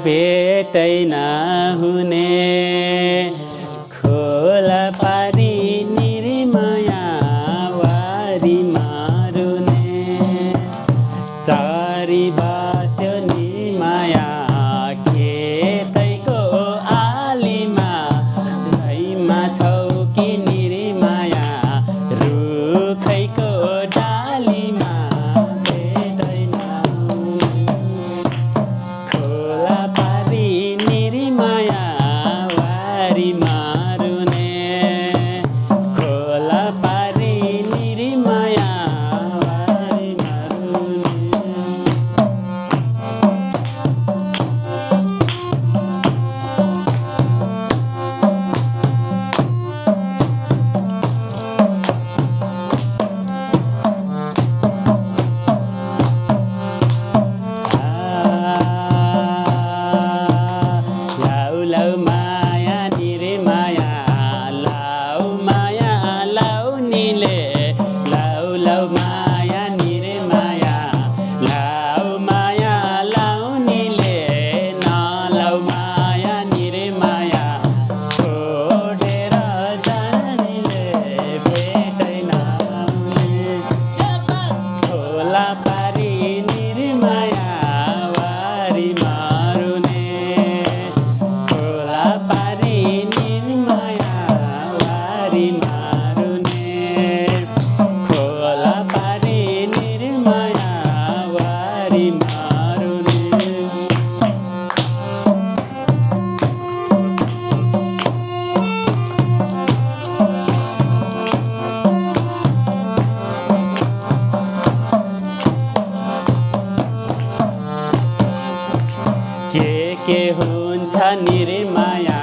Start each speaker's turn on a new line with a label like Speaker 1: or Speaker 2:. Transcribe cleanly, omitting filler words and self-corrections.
Speaker 1: भेटै नहुने खोला पारी निर्माया वारी मारुने चारी बास्यो निमाया खेतैको आलीमा धैमा छौकी निर्माया रुखैको डालीमा भेटै नहुने खोला पारी निर्माया वारी मारुने खोला पारी निर्माया वारी मारुने लाउ लाउ माया निरे माया लाउ माया लाउ निले लाउ लाउ माया निरे माया लाउ माया लाउ निले नलाउ माया निरे माया छोडेर जानेले भेटै नहुने खोला पारी निर्माया वारी मारुने खोला पारी निर्माया वारी मारुने खोला पारी निर्माया वारी मारुने के हुन्छ निर्माया